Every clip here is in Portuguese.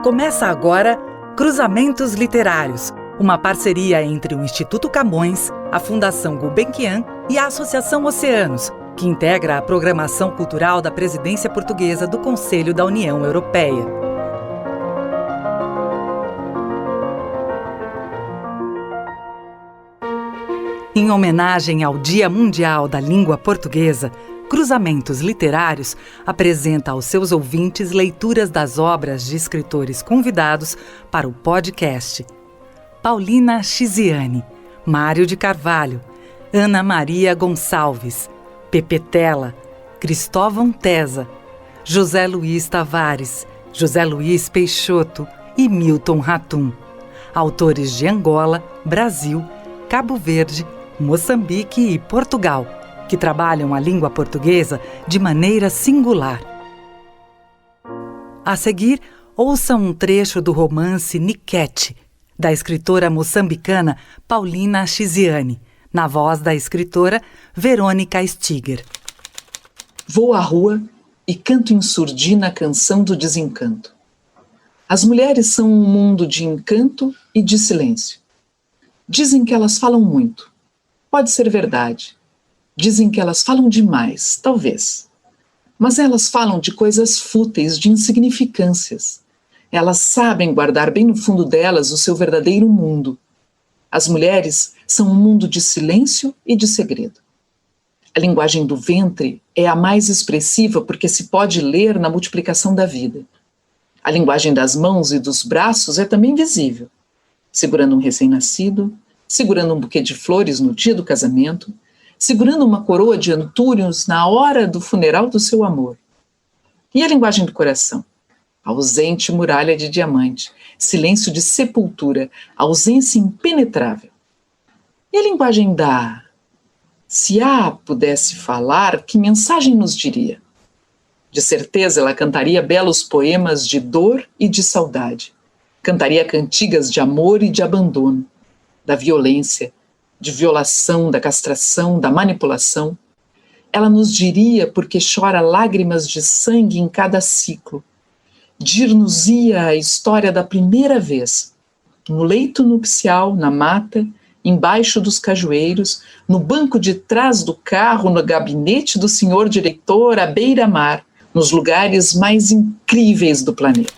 Começa agora Cruzamentos Literários, uma parceria entre o Instituto Camões, a Fundação Gulbenkian e a Associação Oceanos, que integra a programação cultural da Presidência Portuguesa do Conselho da União Europeia. Em homenagem ao Dia Mundial da Língua Portuguesa, Cruzamentos Literários apresenta aos seus ouvintes leituras das obras de escritores convidados para o podcast. Paulina Chiziane, Mário de Carvalho, Ana Maria Gonçalves, Pepe Tela, Cristóvão Tesa, José Luiz Tavares, José Luiz Peixoto e Milton Ratum. Autores de Angola, Brasil, Cabo Verde, Moçambique e Portugal, que trabalham a língua portuguesa de maneira singular. A seguir, ouçam um trecho do romance Niquete, da escritora moçambicana Paulina Chiziane, na voz da escritora Verônica Stiger. Vou à rua e canto em surdina a canção do desencanto. As mulheres são um mundo de encanto e de silêncio. Dizem que elas falam muito. Pode ser verdade. Dizem que elas falam demais, talvez. Mas elas falam de coisas fúteis, de insignificâncias. Elas sabem guardar bem no fundo delas o seu verdadeiro mundo. As mulheres são um mundo de silêncio e de segredo. A linguagem do ventre é a mais expressiva porque se pode ler na multiplicação da vida. A linguagem das mãos e dos braços é também visível. Segurando um recém-nascido, segurando um buquê de flores no dia do casamento, segurando uma coroa de antúrios na hora do funeral do seu amor. E a linguagem do coração? Ausente muralha de diamante, silêncio de sepultura, ausência impenetrável. E a linguagem da... Se A pudesse falar, que mensagem nos diria? De certeza ela cantaria belos poemas de dor e de saudade. Cantaria cantigas de amor e de abandono, da violência, de violação, da castração, da manipulação. Ela nos diria porque chora lágrimas de sangue em cada ciclo. Dir-nos-ia a história da primeira vez, no leito nupcial, na mata, embaixo dos cajueiros, no banco de trás do carro, no gabinete do senhor diretor, à beira-mar, nos lugares mais incríveis do planeta.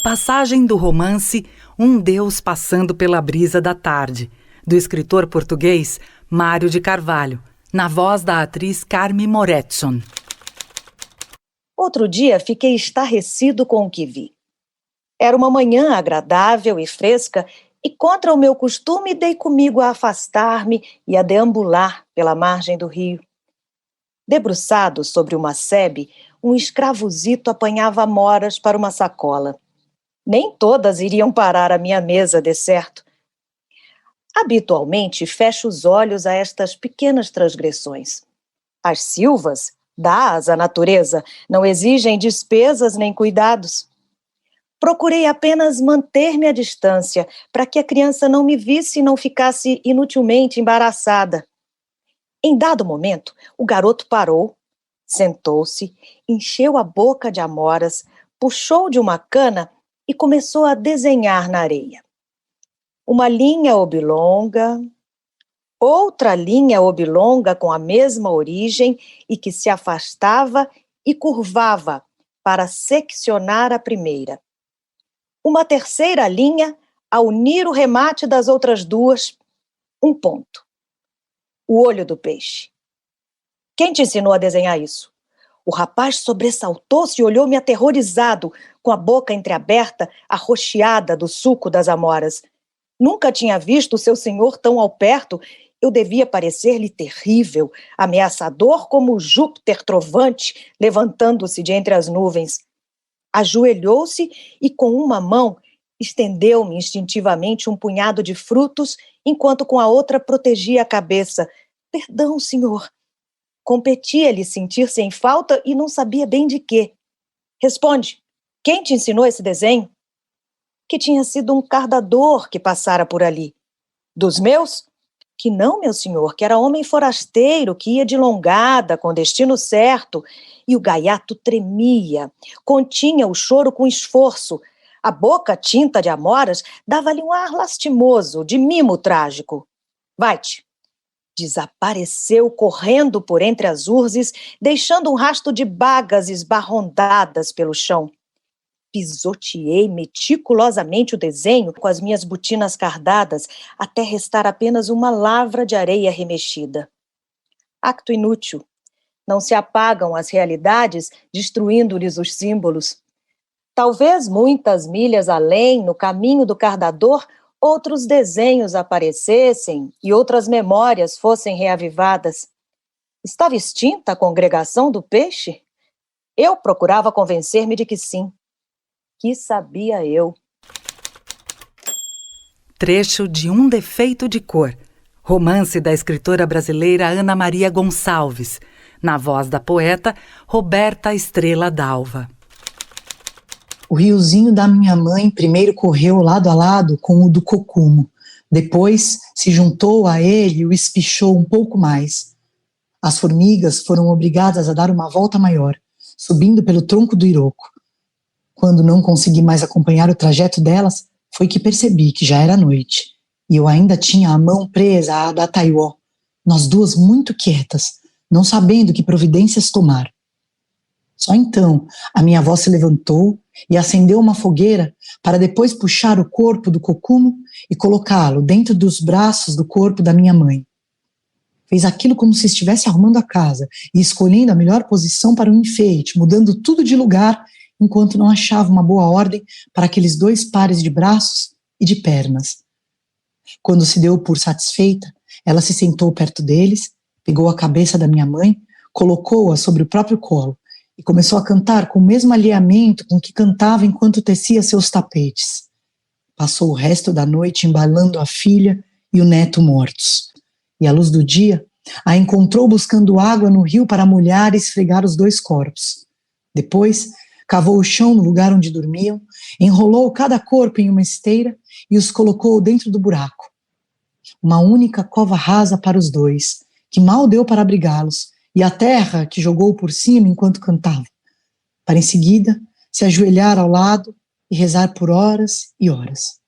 Passagem do romance Um Deus Passando pela Brisa da Tarde, do escritor português Mário de Carvalho, na voz da atriz Carme Moretson. Outro dia fiquei estarrecido com o que vi. Era uma manhã agradável e fresca e, contra o meu costume, dei comigo a afastar-me e a deambular pela margem do rio. Debruçado sobre uma sebe, um escravozito apanhava amoras para uma sacola. Nem todas iriam parar à minha mesa, de certo. Habitualmente fecho os olhos a estas pequenas transgressões. As silvas, dá-as à natureza, não exigem despesas nem cuidados. Procurei apenas manter-me à distância, para que a criança não me visse e não ficasse inutilmente embaraçada. Em dado momento, o garoto parou, sentou-se, encheu a boca de amoras, puxou de uma cana e começou a desenhar na areia. Uma linha oblonga, outra linha oblonga com a mesma origem e que se afastava e curvava para seccionar a primeira. Uma terceira linha a unir o remate das outras duas, um ponto. O olho do peixe. Quem te ensinou a desenhar isso? O rapaz sobressaltou-se e olhou-me aterrorizado, com a boca entreaberta, arroxeada do suco das amoras. Nunca tinha visto o seu senhor tão ao perto. Eu devia parecer-lhe terrível, ameaçador como Júpiter trovante, levantando-se de entre as nuvens. Ajoelhou-se e, com uma mão, estendeu-me instintivamente um punhado de frutos, enquanto com a outra protegia a cabeça. Perdão, senhor. Competia-lhe sentir-se em falta e não sabia bem de quê. Responde, quem te ensinou esse desenho? Que tinha sido um cardador que passara por ali. Dos meus? Que não, meu senhor, que era homem forasteiro, que ia de longada, com destino certo. E o gaiato tremia, continha o choro com esforço. A boca tinta de amoras dava-lhe um ar lastimoso, de mimo trágico. Vai-te! Desapareceu correndo por entre as urzes, deixando um rastro de bagas esbarrondadas pelo chão. Pisoteei meticulosamente o desenho com as minhas botinas cardadas, até restar apenas uma lavra de areia remexida. Acto inútil. Não se apagam as realidades, destruindo-lhes os símbolos. Talvez muitas milhas além, no caminho do cardador, outros desenhos aparecessem e outras memórias fossem reavivadas. Estava extinta a congregação do peixe? Eu procurava convencer-me de que sim. Que sabia eu? Trecho de Um Defeito de Cor, romance da escritora brasileira Ana Maria Gonçalves, na voz da poeta Roberta Estrela Dalva. O riozinho da minha mãe primeiro correu lado a lado com o do Cocumo. Depois se juntou a ele e o espichou um pouco mais. As formigas foram obrigadas a dar uma volta maior, subindo pelo tronco do Iroco. Quando não consegui mais acompanhar o trajeto delas, foi que percebi que já era noite. E eu ainda tinha a mão presa à da Taiwó, nós duas muito quietas, não sabendo que providências tomar. Só então a minha avó se levantou e acendeu uma fogueira para depois puxar o corpo do Cocumo e colocá-lo dentro dos braços do corpo da minha mãe. Fez aquilo como se estivesse arrumando a casa e escolhendo a melhor posição para o enfeite, mudando tudo de lugar, enquanto não achava uma boa ordem para aqueles 2 pares de braços e de pernas. Quando se deu por satisfeita, ela se sentou perto deles, pegou a cabeça da minha mãe, colocou-a sobre o próprio colo e começou a cantar com o mesmo alheamento com que cantava enquanto tecia seus tapetes. Passou o resto da noite embalando a filha e o neto mortos. E à luz do dia, a encontrou buscando água no rio para molhar e esfregar os 2 corpos. Depois, cavou o chão no lugar onde dormiam, enrolou cada corpo em uma esteira e os colocou dentro do buraco. Uma única cova rasa para os 2, que mal deu para abrigá-los, e a terra que jogou por cima enquanto cantava, para em seguida se ajoelhar ao lado e rezar por horas e horas.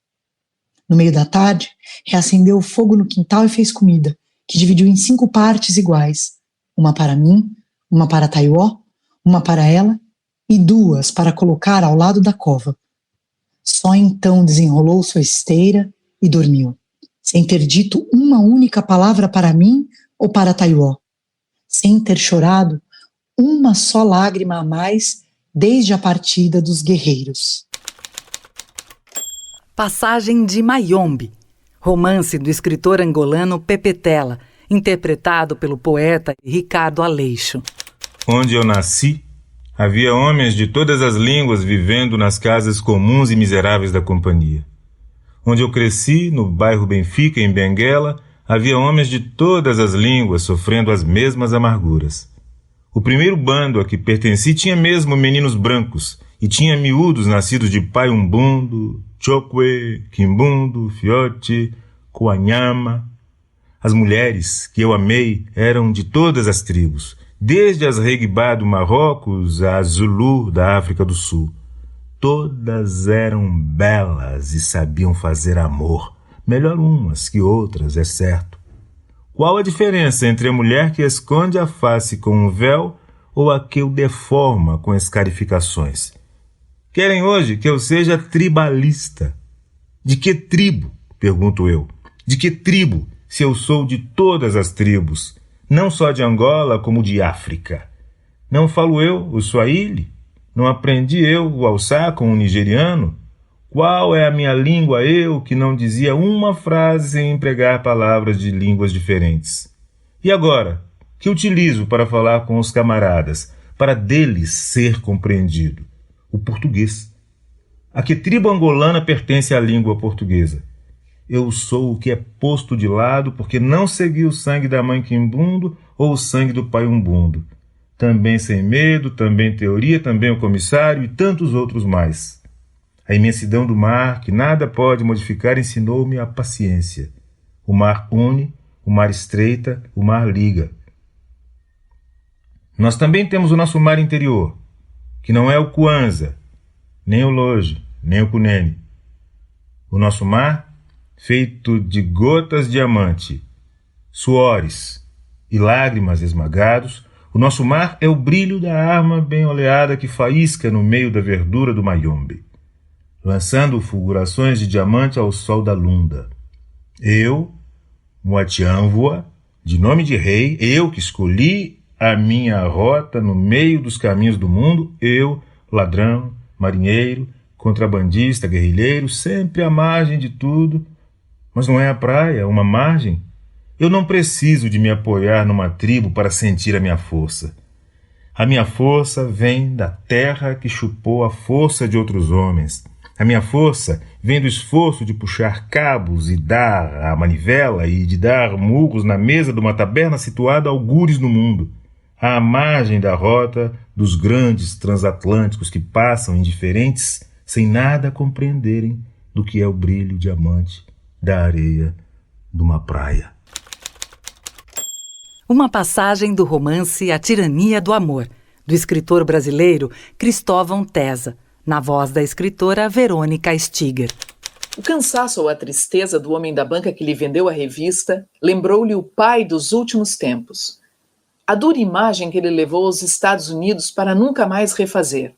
No meio da tarde, reacendeu o fogo no quintal e fez comida, que dividiu em 5 partes iguais, uma para mim, uma para Taiwó, uma para ela e 2 para colocar ao lado da cova. Só então desenrolou sua esteira e dormiu, sem ter dito uma única palavra para mim ou para Taiwó, sem ter chorado uma só lágrima a mais desde a partida dos guerreiros. Passagem de Mayombe, romance do escritor angolano Pepe Tela, interpretado pelo poeta Ricardo Aleixo. Onde eu nasci, havia homens de todas as línguas vivendo nas casas comuns e miseráveis da companhia. Onde eu cresci, no bairro Benfica, em Benguela, havia homens de todas as línguas sofrendo as mesmas amarguras. O primeiro bando a que pertenci tinha mesmo meninos brancos e tinha miúdos nascidos de pai umbundo, chokwe, quimbundo, fiote, coanhama. As mulheres que eu amei eram de todas as tribos, desde as Reguibá do Marrocos às Zulu da África do Sul. Todas eram belas e sabiam fazer amor. Melhor umas que outras, é certo. Qual a diferença entre a mulher que esconde a face com um véu ou a que o deforma com escarificações? Querem hoje que eu seja tribalista. De que tribo? Pergunto eu. De que tribo, se eu sou de todas as tribos, não só de Angola como de África? Não falo eu o Swahili? Não aprendi eu o Hausa com o nigeriano? Qual é a minha língua, eu, que não dizia uma frase sem empregar palavras de línguas diferentes? E agora, que utilizo para falar com os camaradas, para deles ser compreendido? O português. A que tribo angolana pertence à língua portuguesa? Eu sou o que é posto de lado porque não segui o sangue da mãe quimbundo ou o sangue do pai umbundo. Também sem medo, também teoria, também o comissário e tantos outros mais. A imensidão do mar, que nada pode modificar, ensinou-me a paciência. O mar une, o mar estreita, o mar liga. Nós também temos o nosso mar interior, que não é o Kwanza, nem o Loje, nem o Cunene. O nosso mar, feito de gotas de diamante, suores e lágrimas esmagados, o nosso mar é o brilho da arma bem oleada que faísca no meio da verdura do Mayombe, lançando fulgurações de diamante ao sol da lunda. Eu, Moatianvoa, de nome de rei, eu que escolhi a minha rota no meio dos caminhos do mundo, eu, ladrão, marinheiro, contrabandista, guerrilheiro, sempre à margem de tudo. Mas não é a praia, uma margem? Eu não preciso de me apoiar numa tribo para sentir a minha força. A minha força vem da terra que chupou a força de outros homens. A minha força vem do esforço de puxar cabos e dar a manivela e de dar murros na mesa de uma taberna situada a algures no mundo, à margem da rota dos grandes transatlânticos que passam indiferentes sem nada compreenderem do que é o brilho diamante da areia de uma praia. Uma passagem do romance A Tirania do Amor, do escritor brasileiro Cristóvão Tesa, na voz da escritora Verônica Stiger. O cansaço ou a tristeza do homem da banca que lhe vendeu a revista lembrou-lhe o pai dos últimos tempos. A dura imagem que ele levou aos Estados Unidos para nunca mais refazer.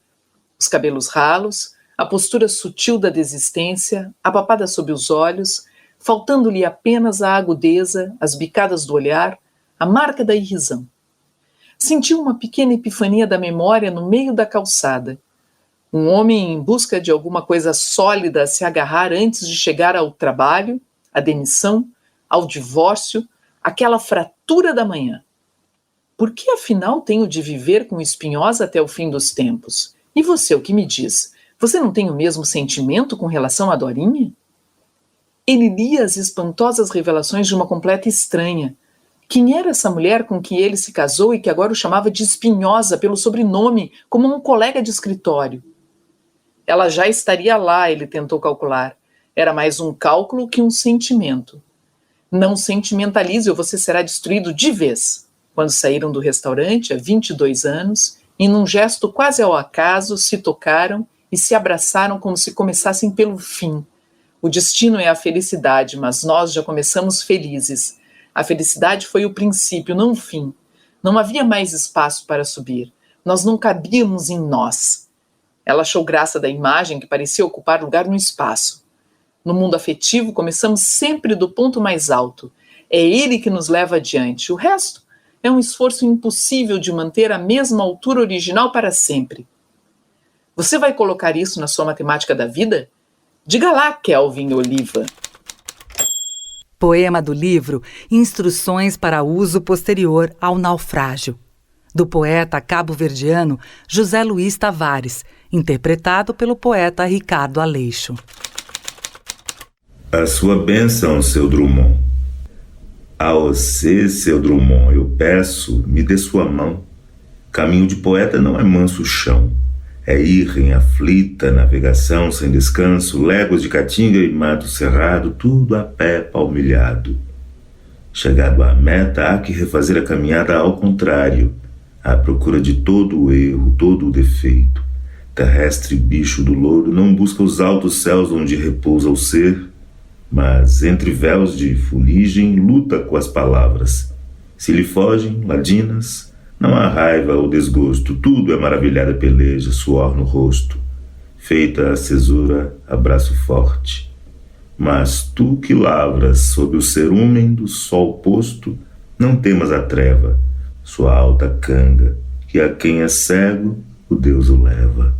Os cabelos ralos, a postura sutil da desistência, a papada sob os olhos, faltando-lhe apenas a agudeza, as bicadas do olhar, a marca da irrisão. Sentiu uma pequena epifania da memória no meio da calçada. Um homem em busca de alguma coisa sólida a se agarrar antes de chegar ao trabalho, à demissão, ao divórcio, aquela fratura da manhã. Por que afinal tenho de viver com Espinhosa até o fim dos tempos? E você, o que me diz? Você não tem o mesmo sentimento com relação a Dorinha? Ele lia as espantosas revelações de uma completa estranha. Quem era essa mulher com que ele se casou e que agora o chamava de Espinhosa pelo sobrenome, como um colega de escritório? Ela já estaria lá, ele tentou calcular. Era mais um cálculo que um sentimento. Não sentimentalize ou você será destruído de vez. Quando saíram do restaurante, há 22 anos, e num gesto quase ao acaso, se tocaram e se abraçaram como se começassem pelo fim. O destino é a felicidade, mas nós já começamos felizes. A felicidade foi o princípio, não o fim. Não havia mais espaço para subir. Nós não cabíamos em nós. Ela achou graça da imagem que parecia ocupar lugar no espaço. No mundo afetivo, começamos sempre do ponto mais alto. É ele que nos leva adiante. O resto é um esforço impossível de manter a mesma altura original para sempre. Você vai colocar isso na sua matemática da vida? Diga lá, Kelvin Oliva. Poema do livro Instruções para uso posterior ao naufrágio, do poeta cabo-verdiano José Luiz Tavares, interpretado pelo poeta Ricardo Aleixo. A sua bênção, seu Drummond. A você, seu Drummond, eu peço, me dê sua mão. Caminho de poeta não é manso chão. É ir em aflita navegação sem descanso, léguas de caatinga e mato cerrado, tudo a pé palmilhado. Chegado à meta, há que refazer a caminhada ao contrário, à procura de todo o erro, todo o defeito. Terrestre bicho do louro não busca os altos céus onde repousa o ser, mas entre véus de fuligem luta com as palavras. Se lhe fogem, ladinas, não há raiva ou desgosto, tudo é maravilhada peleja, suor no rosto. Feita a cesura, abraço forte. Mas tu que lavras sob o cerúmen do sol posto, não temas a treva, sua alta canga, que a quem é cego, o Deus o leva.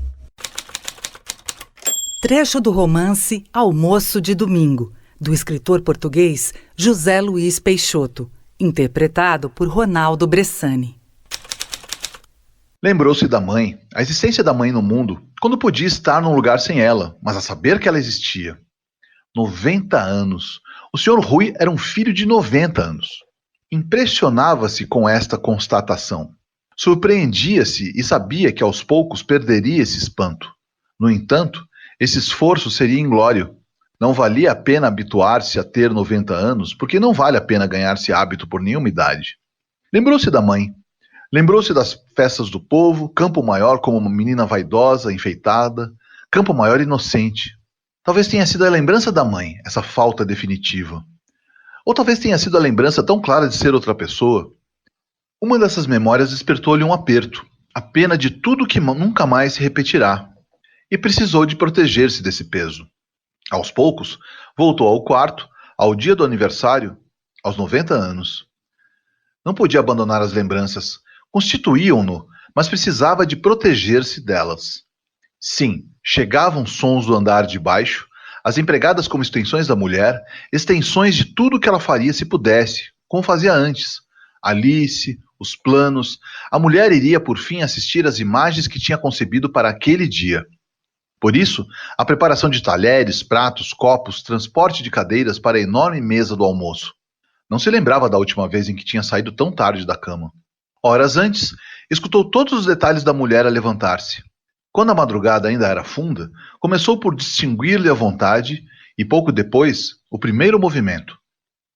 Trecho do romance Almoço de Domingo, do escritor português José Luiz Peixoto, interpretado por Ronaldo Bressani. Lembrou-se da mãe, a existência da mãe no mundo, quando podia estar num lugar sem ela, mas a saber que ela existia. 90 anos. O Sr. Rui era um filho de 90 anos. Impressionava-se com esta constatação. Surpreendia-se e sabia que aos poucos perderia esse espanto. No entanto, esse esforço seria inglório. Não valia a pena habituar-se a ter 90 anos, porque não vale a pena ganhar-se hábito por nenhuma idade. Lembrou-se da mãe. Lembrou-se das festas do povo, Campo Maior como uma menina vaidosa, enfeitada, Campo Maior inocente. Talvez tenha sido a lembrança da mãe, essa falta definitiva. Ou talvez tenha sido a lembrança tão clara de ser outra pessoa. Uma dessas memórias despertou-lhe um aperto, a pena de tudo que nunca mais se repetirá, e precisou de proteger-se desse peso. Aos poucos, voltou ao quarto, ao dia do aniversário, aos 90 anos. Não podia abandonar as lembranças, constituíam-no, mas precisava de proteger-se delas. Sim, chegavam sons do andar de baixo, as empregadas como extensões da mulher, extensões de tudo que ela faria se pudesse, como fazia antes. Alice, os planos, a mulher iria por fim assistir às imagens que tinha concebido para aquele dia. Por isso, a preparação de talheres, pratos, copos, transporte de cadeiras para a enorme mesa do almoço. Não se lembrava da última vez em que tinha saído tão tarde da cama. Horas antes, escutou todos os detalhes da mulher a levantar-se. Quando a madrugada ainda era funda, começou por distinguir-lhe a vontade e, pouco depois, o primeiro movimento.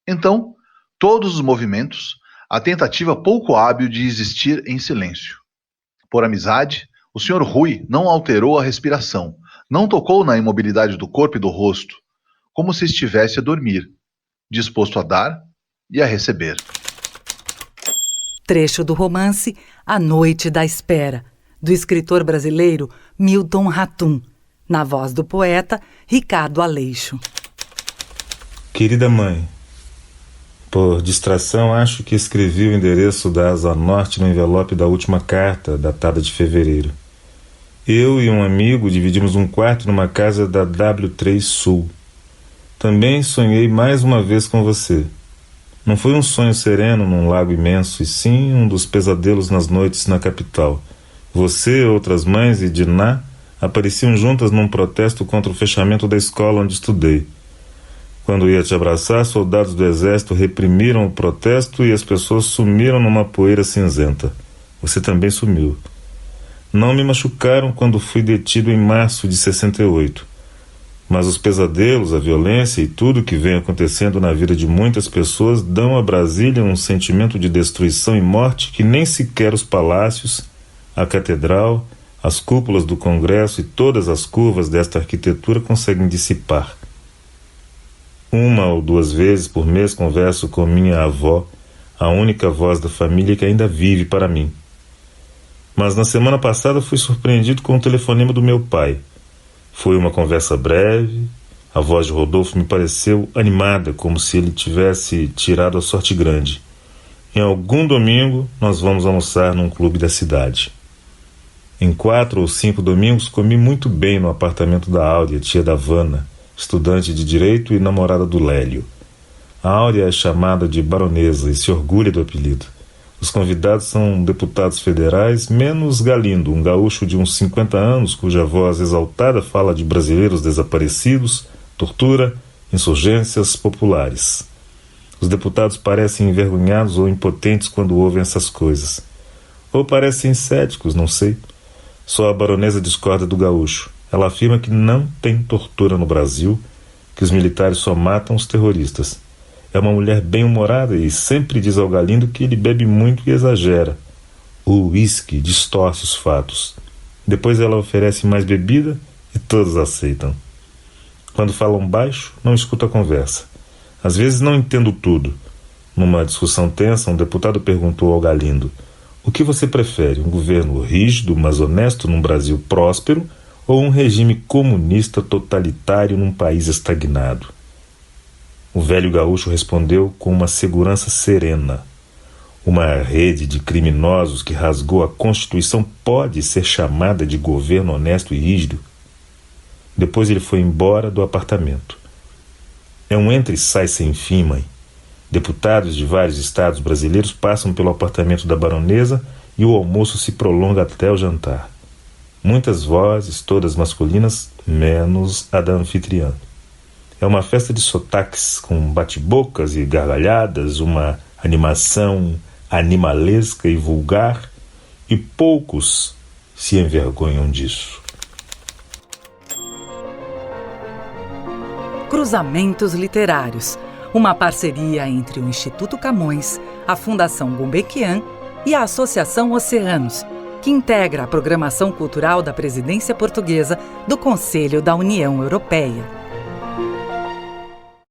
Então, todos os movimentos, a tentativa pouco hábil de existir em silêncio. Por amizade, o Sr. Rui não alterou a respiração, não tocou na imobilidade do corpo e do rosto, como se estivesse a dormir, disposto a dar e a receber. Trecho do romance A Noite da Espera, do escritor brasileiro Milton Ratum, na voz do poeta Ricardo Aleixo. Querida mãe, por distração acho que escrevi o endereço da Asa Norte no envelope da última carta, datada de fevereiro. Eu e um amigo dividimos um quarto numa casa da W3 Sul. Também sonhei mais uma vez com você. Não foi um sonho sereno num lago imenso, e sim um dos pesadelos nas noites na capital. Você, outras mães e Diná apareciam juntas num protesto contra o fechamento da escola onde estudei. Quando ia te abraçar, soldados do exército reprimiram o protesto e as pessoas sumiram numa poeira cinzenta. Você também sumiu. Não me machucaram quando fui detido em março de 68. Mas os pesadelos, a violência e tudo que vem acontecendo na vida de muitas pessoas dão a Brasília um sentimento de destruição e morte que nem sequer os palácios, a catedral, as cúpulas do Congresso e todas as curvas desta arquitetura conseguem dissipar. Uma ou duas vezes por mês converso com minha avó, a única voz da família que ainda vive para mim. Mas na semana passada fui surpreendido com o telefonema do meu pai. Foi uma conversa breve. A voz de Rodolfo me pareceu animada, como se ele tivesse tirado a sorte grande. Em algum domingo nós vamos almoçar num clube da cidade. Em 4 ou 5 domingos comi muito bem no apartamento da Áurea, tia da Vana, estudante de Direito e namorada do Lélio. A Áurea é chamada de baronesa e se orgulha do apelido. Os convidados são deputados federais, menos Galindo, um gaúcho de uns 50 anos, cuja voz exaltada fala de brasileiros desaparecidos, tortura, insurgências populares. Os deputados parecem envergonhados ou impotentes quando ouvem essas coisas. Ou parecem céticos, não sei. Só a baronesa discorda do gaúcho. Ela afirma que não tem tortura no Brasil, que os militares só matam os terroristas. É uma mulher bem-humorada e sempre diz ao Galindo que ele bebe muito e exagera. O uísque distorce os fatos. Depois ela oferece mais bebida e todos aceitam. Quando falam baixo, não escuto a conversa. Às vezes não entendo tudo. Numa discussão tensa, um deputado perguntou ao Galindo: o que você prefere, um governo rígido, mas honesto num Brasil próspero, ou um regime comunista totalitário num país estagnado? O velho gaúcho respondeu com uma segurança serena: uma rede de criminosos que rasgou a Constituição pode ser chamada de governo honesto e rígido? Depois ele foi embora do apartamento. É um entra e sai sem fim, mãe. Deputados de vários estados brasileiros passam pelo apartamento da baronesa e o almoço se prolonga até o jantar. Muitas vozes, todas masculinas, menos a da anfitriã. É uma festa de sotaques, com bate-bocas e gargalhadas, uma animação animalesca e vulgar, e poucos se envergonham disso. Cruzamentos Literários, uma parceria entre o Instituto Camões, a Fundação Gulbenkian e a Associação Oceanos, que integra a programação cultural da presidência portuguesa do Conselho da União Europeia.